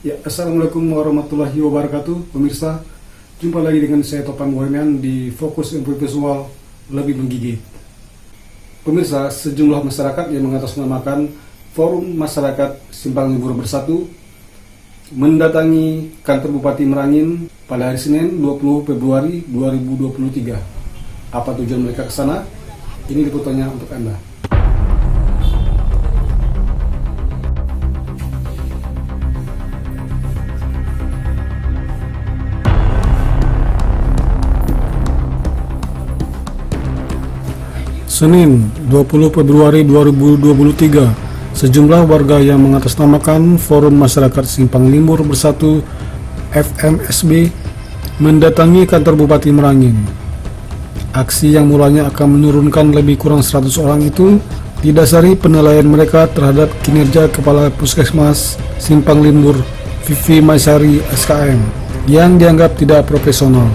Ya, Assalamualaikum warahmatullahi wabarakatuh, pemirsa. Jumpa lagi dengan saya Topan Bohemian di Fokus Info Visual Lebih Menggigit. Pemirsa, sejumlah masyarakat yang mengatasnamakan Forum Masyarakat Simpang Limbur Bersatu mendatangi kantor Bupati Merangin pada hari Senin 20 Februari 2023. Apa tujuan mereka ke sana? Ini liputannya untuk Anda. Senin 20 Februari 2023, sejumlah warga yang mengatasnamakan Forum Masyarakat Simpang Limbur Bersatu FMSB mendatangi kantor Bupati Merangin. Aksi yang mulanya akan menurunkan lebih kurang 100 orang itu didasari penilaian mereka terhadap kinerja Kepala Puskesmas Simpang Limbur Vivi Maisari SKM yang dianggap tidak profesional.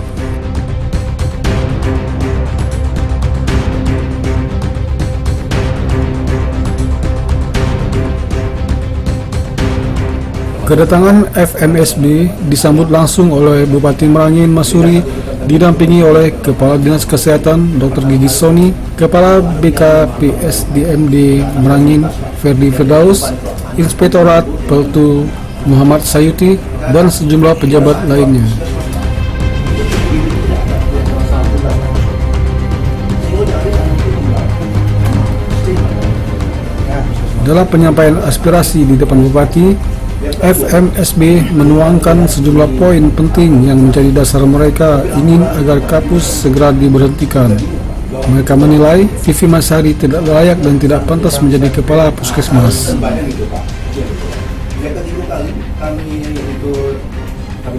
Kedatangan FMSB disambut langsung oleh Bupati Merangin Masuri, didampingi oleh Kepala Dinas Kesehatan Dr. Gigi Soni, Kepala BKPSDMD Merangin Ferdi Firdaus, Inspektorat Peltu Muhammad Sayuti, dan sejumlah pejabat lainnya. Dalam penyampaian aspirasi di depan Bupati, FMSB menuangkan sejumlah poin penting yang menjadi dasar mereka ingin agar Kapus segera diberhentikan. Mereka menilai Vivi Maisari tidak layak dan tidak pantas menjadi Kepala Puskesmas. Kami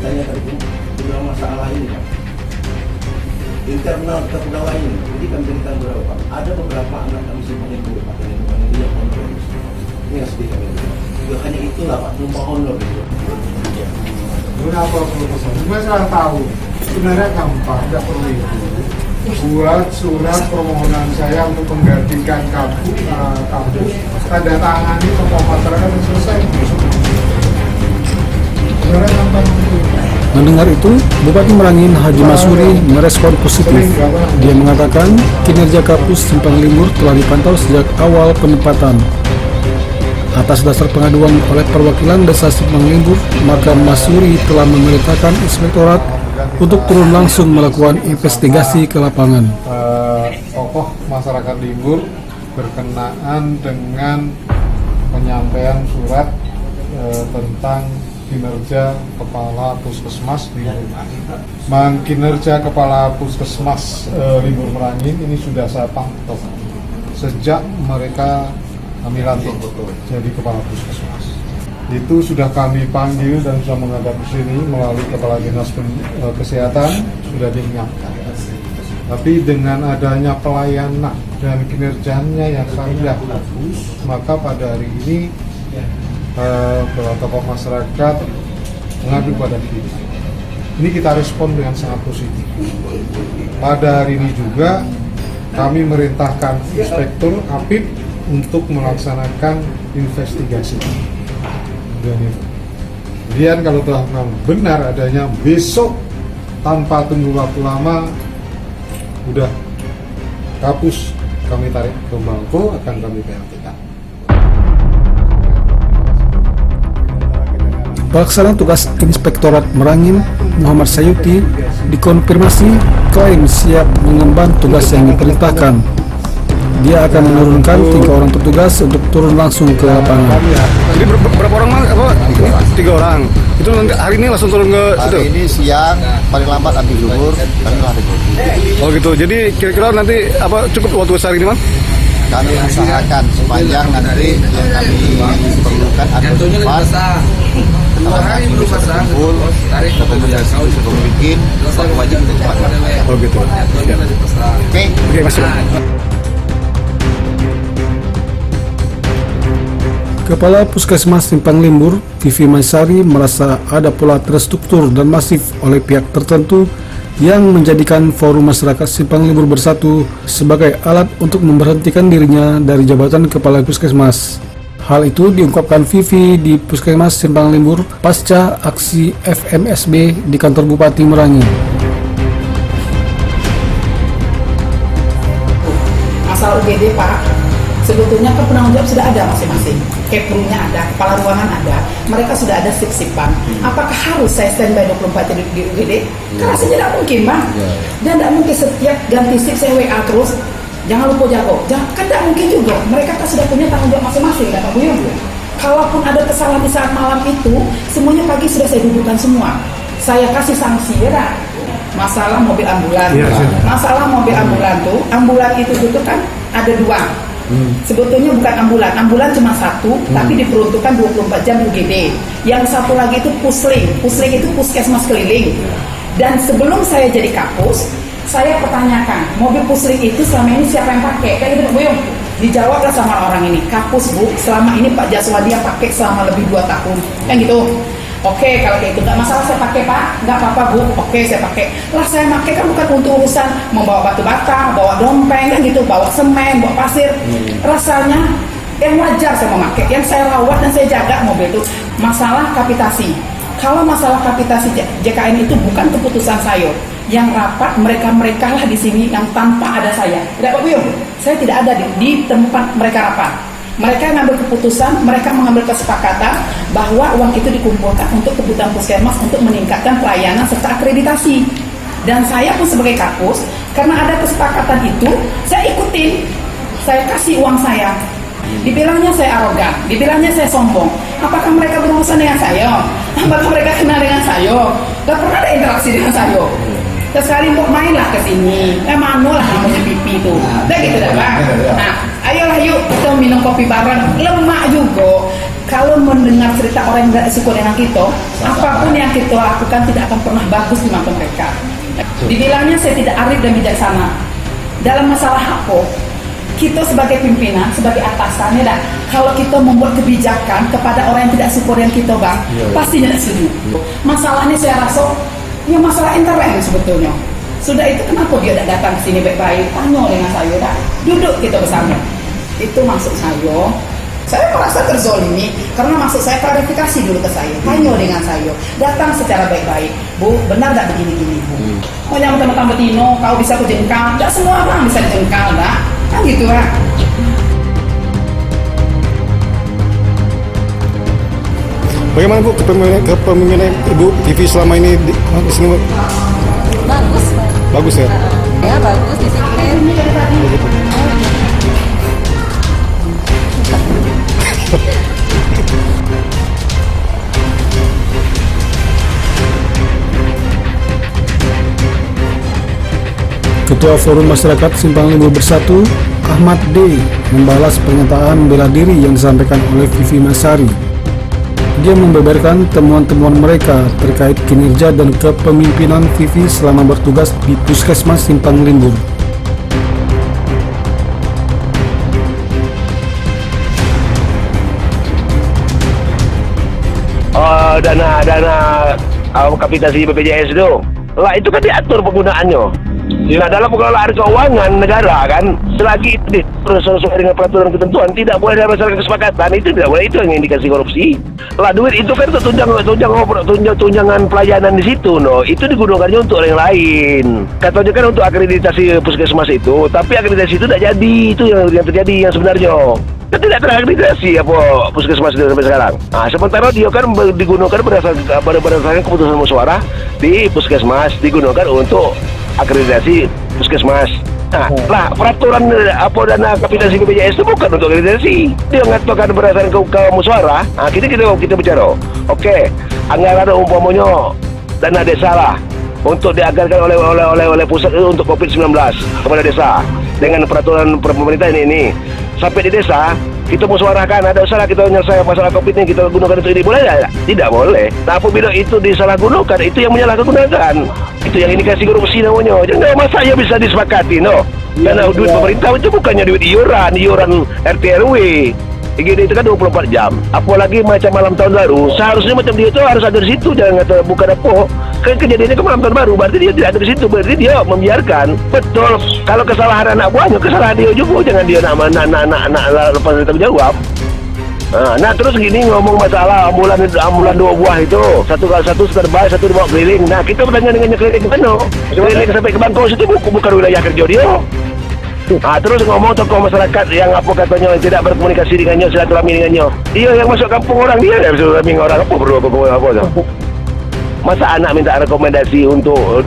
tanya tadi beberapa masalah ini, Pak. Internal kepegawaian ini, jadi kami berikan beberapa, Pak. Ada beberapa anak kami simpang limbur, Pak, yang tidak kontrolis. Ini yang sedih kami. Ya, hanya itulah, Pak, numpang honor gitu. Berapa proposal? Masalah tahu, sebenarnya gampang, tidak perlu itu. Buat surat permohonan saya untuk menggantikan kampus, tanda tangani tokoh masyarakat dan selesai. Sebenarnya gampang itu. Mendengar itu, Bupati Merangin Haji Masuri merespon positif. Dia mengatakan kinerja Kapus Simpang Limbur telah dipantau sejak awal penempatan. Atas dasar pengaduan oleh perwakilan Desa Simpang Limbur, maka Masuri telah memerintahkan Inspektorat untuk turun langsung melakukan investigasi ke lapangan. Tokoh masyarakat Limbur berkenaan dengan penyampaian surat tentang kinerja Kepala Puskesmas Limbur. Kinerja Kepala Puskesmas Limbur Merangin ini sudah saya pantau sejak mereka kami lantik jadi Kepala Puskesmas. Itu sudah kami panggil dan sudah menghadap ke sini melalui Kepala Dinas Kesehatan, sudah diingatkan. Tapi dengan adanya pelayanan dan kinerjanya yang sangat bagus, maka pada hari ini tokoh masyarakat mengadu pada kita. Ini kita respon dengan sangat positif. Pada hari ini juga kami merintahkan Inspektur Apip untuk melaksanakan investigasi. Kemudian kalau telah benar adanya, besok tanpa tunggu waktu lama, udah Kapus kami tarik ke Bangko, akan kami PHK-kan. Pelaksana tugas Inspektorat Merangin Muhammad Sayuti dikonfirmasi klaim siap mengemban tugas yang diperintahkan. Dia akan menurunkan 3 orang petugas untuk turun langsung ke lapangan. Jadi berapa orang mas? 3 orang. Itu hari ini langsung turun ke situ? Hari ini siang, paling lambat habis zuhur, kami ada cuti. Oh gitu. Jadi kira-kira nanti cukup waktu sehari ini, Bang? Kami usahakan sepanjang nanti yang kami perlukan ada tempat. Kami berusaha full, rekomendasi sebelum bikin, wajib kita cepat. Oh gitu. Oke, Mas. Kepala Puskesmas Simpang Limbur, Vivi Maisari, merasa ada pola terstruktur dan masif oleh pihak tertentu yang menjadikan Forum Masyarakat Simpang Limbur Bersatu sebagai alat untuk memberhentikan dirinya dari jabatan Kepala Puskesmas. Hal itu diungkapkan Vivi di Puskesmas Simpang Limbur pasca aksi FMSB di kantor Bupati Merangin. Masalah UGD Pak, sebetulnya kan penanggung jawab sudah ada masing-masing. Keprumnya ada, kepala ruangan ada, mereka sudah ada sip-sipan. Apakah harus saya standby 24 jam di UGD? Kan rasanya tidak mungkin Bang. Dan tidak mungkin setiap ganti sip saya WA terus. Jangan lupa jago, kan tidak mungkin juga. Mereka kan sudah punya tanggung jawab masing-masing, kan Pak Buyung? Kalaupun ada kesalahan di saat malam itu, semuanya pagi sudah saya dudukkan semua. Saya kasih sanksi ya. Masalah mobil ambulan, masalah mobil ambulan tuh, ambulan itu kan ada 2. Sebetulnya bukan ambulan cuma 1, tapi diperuntukkan 24 jam UGD. Yang satu lagi itu pusling itu puskesmas keliling. Dan sebelum saya jadi kapus, saya pertanyakan, mobil pusling itu selama ini siapa yang pakai? Kayak gitu Pak Buyung. Dijawablah sama orang ini, kapus Bu, selama ini Pak Jaswadi yang pakai selama lebih 2 tahun. Kan gitu. Oke, kalau kayak itu nggak masalah saya pakai Pak, nggak apa-apa Bu. Oke, saya pakai. Lah saya pakai kan bukan untuk urusan membawa batu bata, bawa dompeng kan gitu, bawa semen, bawa pasir. Rasanya yang wajar saya memakai, yang saya rawat dan saya jaga mobil itu. Masalah kapitasi. Kalau masalah kapitasi JKN itu bukan keputusan saya. Yang rapat mereka lah di sini yang tanpa ada saya. Tidak Pak Buyung, saya tidak ada di tempat mereka rapat. Mereka mengambil keputusan, mereka mengambil kesepakatan bahwa uang itu dikumpulkan untuk kebutuhan puskesmas untuk meningkatkan pelayanan serta akreditasi. Dan saya pun sebagai kapus, karena ada kesepakatan itu, saya ikutin. Saya kasih uang saya. Dibilangnya saya arogan, dibilangnya saya sombong. Apakah mereka berurusan dengan saya? Apakah mereka kenal dengan saya? Gak pernah ada interaksi dengan saya. Sekali mau mainlah ke sini, mano lah namanya pipi itu, udah gitu dah Bang. Nah, ayolah yuk kita minum kopi bareng. Lemak juga. Kalau mendengar cerita orang yang tidak suka dengan kita, apapun yang kita lakukan tidak akan pernah bagus di mata mereka. Dibilangnya saya tidak arif dan bijaksana. Dalam masalah apa? Kita sebagai pimpinan, sebagai atasannya dah. Kalau kita membuat kebijakan kepada orang yang tidak suka dengan kita Bang, pasti tidak setuju. Masalahnya saya rasa ya masalah internet sebetulnya. Sudah itu kenapa dia tidak datang ke sini baik-baik? Tanya dengan saya dah. Duduk kita bersama. Itu maksud saya. Saya merasa terzolimi karena maksud saya klarifikasi dulu ke saya. Tanya dengan saya. Datang secara baik-baik. Bu, benar tak begini-gini Bu? Oh yang teman-teman betino, kau bisa kujengkal. Tidak semua orang bisa jengkal dah. Kan gitu lah. Bagaimana Bu kepemimpinan Ibu Vivi selama ini di sini Bu? Bagus Pak. Bagus ya? Ya bagus, disiplin. Ketua Forum Masyarakat Simpang Limbur Bersatu, Ahmad D, membalas pernyataan bela diri yang disampaikan oleh Vivi Masari. Dia membeberkan temuan-temuan mereka terkait kinerja dan kepemimpinan Vivi selama bertugas di Puskesmas Simpang Limbur. Dana kapitasi BPJS itu lah, itu kan diatur penggunaannya. Nah, dalam pengelolaan keuangan negara kan, selagi itu sesuai dengan peraturan ketentuan, tidak boleh ada berdasarkan kesepakatan, itu tidak boleh, itu yang indikasi korupsi. Lah duit itu kan tunjangan pelayanan di situ, no, itu digunakannya untuk orang lain. Katanya kan untuk akreditasi puskesmas itu, tapi akreditasi itu tidak jadi, itu yang terjadi yang sebenarnya. Kan tidak terakreditasi apa puskesmas itu sampai sekarang. Nah, sementara dia kan digunakan berdasarkan keputusan musyawarah di puskesmas, digunakan untuk akreditasi puskesmas. Nah, lah peraturan apa dana kapitasi BPJS itu bukan untuk akreditasi. Dia mengatakan berdasarkan ke musyawarah. Nah, kita bicara. Oke, anggaran umpamanya dana desa lah untuk dianggarkan oleh pusat untuk COVID-19 kepada desa dengan peraturan pemerintah ini. Sampai di desa kita musyawarahkan, ada usaha kita menyelesaikan masalah COVID ini, kita gunakan untuk ini, boleh tidak? Tidak boleh. Nah, apabila itu disalahgunakan, itu yang menyalahgunakan, itu yang indikasi korupsi namanya. Jadi masa ya bisa disepakati, no? Karena duit pemerintah itu bukannya duit iuran RT RW. IGD itu kan 24 jam. Apalagi macam malam tahun baru, seharusnya macam dia itu harus ada di situ, jangan kata bukan apa. Kan kejadiannya ke malam tahun baru, berarti dia tidak ada di situ, berarti dia membiarkan. Betul. Kalau kesalahan anak buahnya, kesalahan dia juga, jangan dia nak lepas tanggung jawab. Nah terus gini ngomong masalah ambulan 2 buah itu, satu standby, satu dibawa keliling. Nah kita bertanya dengan keliling mana? Keliling sampai ke Bangkok itu bukan wilayah kerja dia. Terus ngomong tokoh masyarakat yang apa katanya tidak berkomunikasi dengannya, silaturahmi dengannya. Iya yang masuk kampung orang dia dah silaturahmi dengan orang apa perlu apa tu. Masa anak minta rekomendasi untuk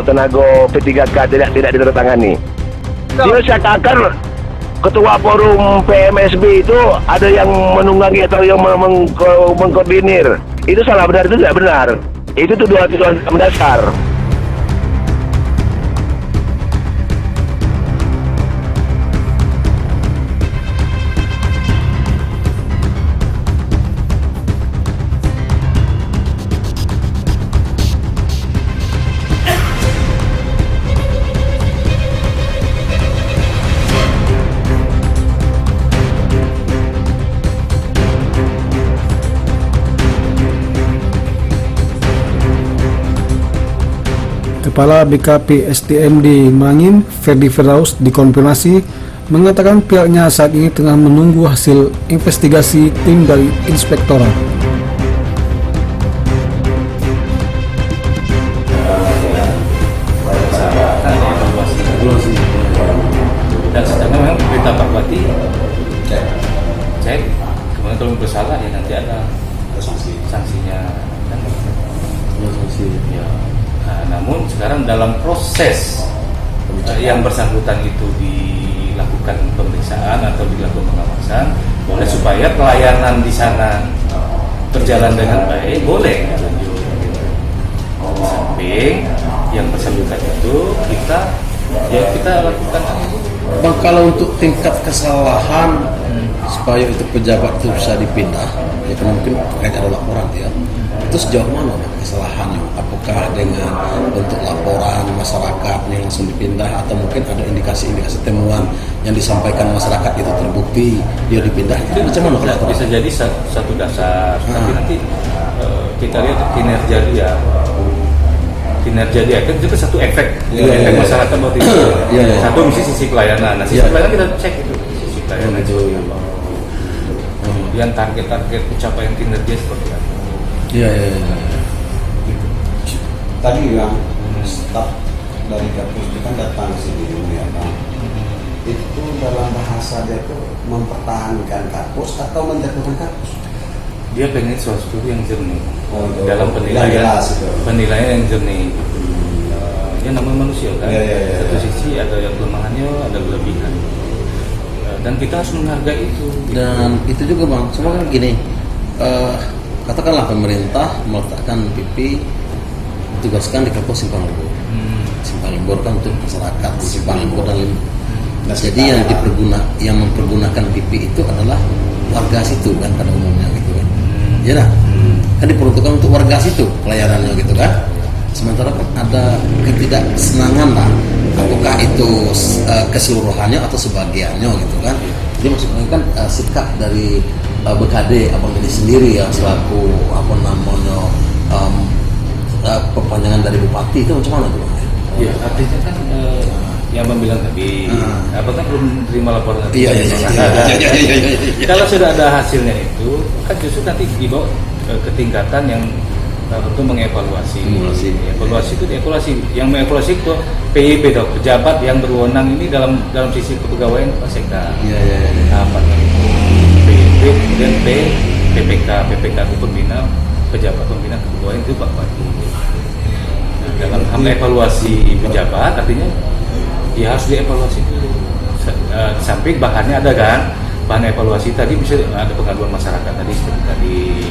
tenaga P3K tidak ditandatangani. Dia syakakan ketua forum PMSB itu ada yang menunggangi atau yang mengkoordinir. Itu salah benar, itu tidak benar. Itu tuduhan mendasar. Kepala BKP STMD Merangin, Ferdi Firdaus, dikonfirmasi mengatakan pihaknya saat ini tengah menunggu hasil investigasi tim dari Inspektorat. Dan sedangkan memang perintah Pak Bupati cek, kemudian kalau bersalah ya nanti ada sanksinya kan? Ya. Nah, namun sekarang dalam proses yang bersangkutan itu dilakukan pemeriksaan atau dilakukan pengawasan, boleh supaya pelayanan di sana berjalan dengan baik, boleh lanjut. Di samping yang bersangkutan itu kita lakukan. Bang, kalau untuk tingkat kesalahan supaya itu pejabat itu bisa dipindah, ya kan mungkin ada laporan ya. Itu sejauh mana Bang, kesalahannya? Apakah dengan bentuk laporan masyarakat yang langsung dipindah atau mungkin ada indikasi-indikasi temuan yang disampaikan masyarakat itu terbukti dia dipindah? Itu macam mana kalau bisa jadi satu dasar, tapi nanti kita lihat kinerja dia. Kinerja dia kan juga satu efek masyarakat mau tidak. Satu misi sisi pelayanan. Nah, sisi pelayanan kita cek itu sisi pelayanan itu. Kemudian target-target pencapaian kinerja seperti apa? Iya. Gitu. Tadi yang staf dari kampus itu kan datang sini ya Bang. Itu dalam bahasa dia itu mempertahankan kampus atau menjatuhkan kampus? Dia pengen sesuatu yang jernih dalam penilaian yang jernih. Ya namanya manusia kan. Satu sisi ada yang kelemahannya, ada kelebihan. Dan kita harus menghargai itu. Dan itu juga Bang, semua kan gini. Katakanlah pemerintah meletakkan PP ditugaskan di kampus Simpang Lembur. Simpang Lembur kan untuk masyarakat Simpang Lembur dan Lembur. Jadi yang mempergunakan PP itu adalah warga situ kan pada umumnya gitu kan. Ya dah. Kan diperuntukkan untuk warga situ pelayanannya gitu kan. Sementara kan ada ketidaksenangan lah, apakah itu keseluruhannya atau sebagiannya gitu kan. Jadi maksudnya kan sikap dari BKD Abang ini sendiri yang selaku apa namanya perpanjangan dari bupati itu macam mana tuh? Ya artinya kan yang Abang bilang tadi, Abang kan belum terima laporan. Iya. Kalau sudah ada hasilnya itu, kan justru nanti dibawa ke tingkatan yang untuk mengevaluasi. Evaluasi itu yang mengevaluasi itu PIP atau pejabat yang berwenang ini dalam sisi kepegawaian Pak Sekda. Iya. Apa itu? PIP kemudian PPK itu pembina pejabat pembina kepegawaian itu Pak Bupati. Nah, dalam hal evaluasi pejabat artinya ya harus dievaluasi dulu. Di samping bahannya ada kan, bahan evaluasi tadi bisa ada pengaduan masyarakat tadi seperti tadi.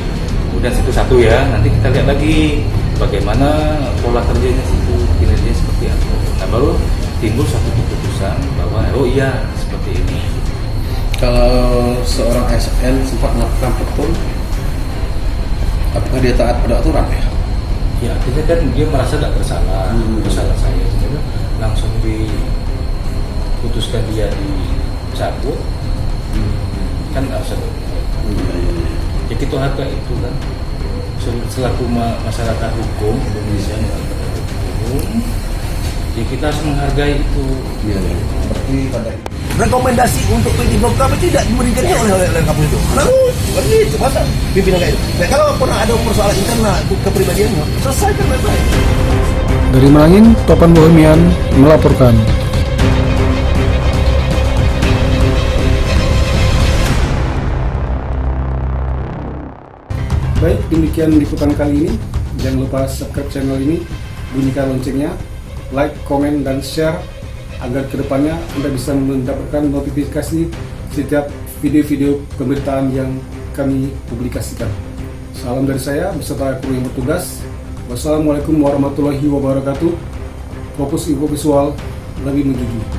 Kemudian situ satu ya, nanti kita lihat lagi bagaimana pola kerjanya situ, kinerjanya seperti apa. Nah baru timbul satu keputusan bahwa oh iya seperti ini. Kalau seorang ASN sempat melakukan petun, apakah dia taat pada aturan ya? Ya artinya kan dia merasa tidak bersalah, bersalah saya, jadi langsung diputuskan dia dicabut, kan harus ada. Ya kita hargai itu kan, selaku masyarakat hukum Indonesia, masyarakat hukum, ya kita harus menghargai itu. rekomendasi untuk PT Blok KP tidak diberikannya oleh Kapolri itu. Lalu begitu, masa pimpinan kayak itu. Nah, kalau pernah ada persoalan internal kepribadiannya, selesaikan baik-baik. Dari Merangin, Topan Bohemian melaporkan. Baik, demikian liputan kali ini. Jangan lupa subscribe channel ini, bunyikan loncengnya, like, komen, dan share agar kedepannya Anda bisa mendapatkan notifikasi setiap video-video pemberitaan yang kami publikasikan. Salam dari saya beserta kru yang bertugas. Wassalamualaikum warahmatullahi wabarakatuh. Fokus info visual lebih menggigih.